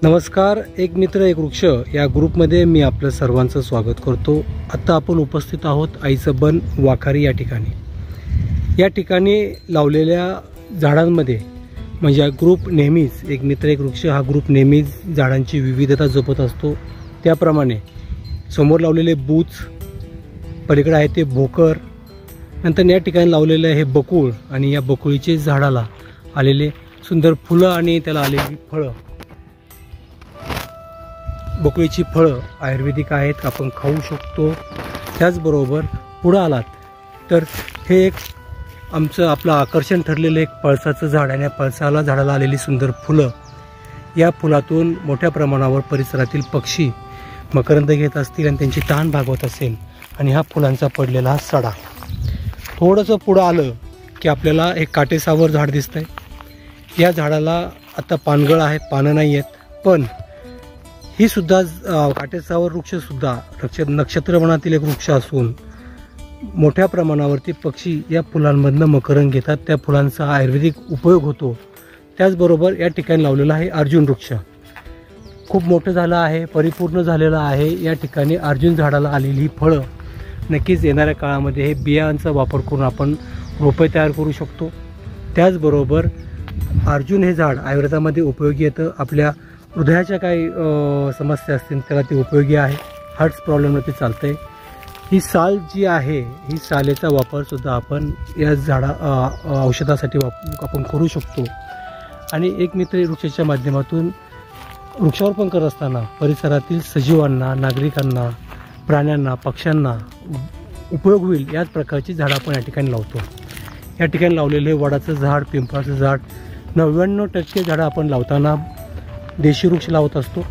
नमस्कार, एक मित्र एक वृक्ष या ग्रुपमध्ये मी आपलं सर्वांचं स्वागत करतो। आता आपण उपस्थित आहोत आईचं बन वाखारी या ठिकाणी। या ठिकाणी लावलेल्या झाडांमध्ये म्हणजे हा ग्रुप नेहमीच एक मित्र एक वृक्ष हा ग्रुप नेहमीच झाडांची विविधता जपत असतो। त्याप्रमाणे समोर लावलेले बूच, पलीकडे आहे ते भोकर, नंतर या ठिकाणी लावलेले हे बकुळ आणि या बकुळीचे झाडाला आलेले सुंदर फुलं आणि त्याला आलेली फळं। बकुळीची फळं आयुर्वेदिक आहेत, आपण खाऊ शकतो। त्याचबरोबर पुढे आलात तर हे एक आपलं आकर्षण ठरलेलं एक पळसाचं झाड आहे। या पळसाला झाडाला आलेली सुंदर फुलं, या फुलातून मोठ्या प्रमाणावर परिसरातील पक्षी मकरंद घेत असतील आणि त्यांची तहान भागवत असेल। आणि हा फुलांचा पडलेला हा सडा थोडंसं पुढं आलं की आपल्याला एक काटेसावर झाड दिसतंय। या झाडाला आता पानगळ आहे, पानं नाही आहेत, पण ही सुद्धा काटेसावर वृक्षसुद्धा नक्षत्रवनातील एक वृक्ष असून मोठ्या प्रमाणावरती पक्षी या फुलांमधनं मकरंद घेतात, त्या फुलांचा आयुर्वेदिक उपयोग होतो। त्याचबरोबर या ठिकाणी लावलेला आहे अर्जुन वृक्ष, खूप मोठं झालं आहे, परिपूर्ण झालेलं आहे। या ठिकाणी अर्जुन झाडाला आलेली ही फळं नक्कीच येणाऱ्या काळामध्ये हे बियांचा वापर करून आपण रोपे तयार करू शकतो। त्याचबरोबर अर्जुन हे झाड आयुर्वेदामध्ये उपयोगी येतं। आपल्या हृदयाच्या काही समस्या असतील त्याला ते उपयोगी आहे, हार्ट्स प्रॉब्लेमवरती चालतं आहे। ही साल जी आहे, ही सालेचा वापरसुद्धा आपण या औषधासाठी आपण करू शकतो। आणि एक मित्र वृक्षाच्या माध्यमातून वृक्षारोपण करत असताना परिसरातील सजीवांना, नागरिकांना, प्राण्यांना, पक्ष्यांना उपयोग होईल याच प्रकारची झाडं आपण या ठिकाणी लावतो। या ठिकाणी लावलेले वडाचं झाड, पिंपळाचं झाड, 99% झाडं आपण लावताना देशी वृक्ष लावत असतो।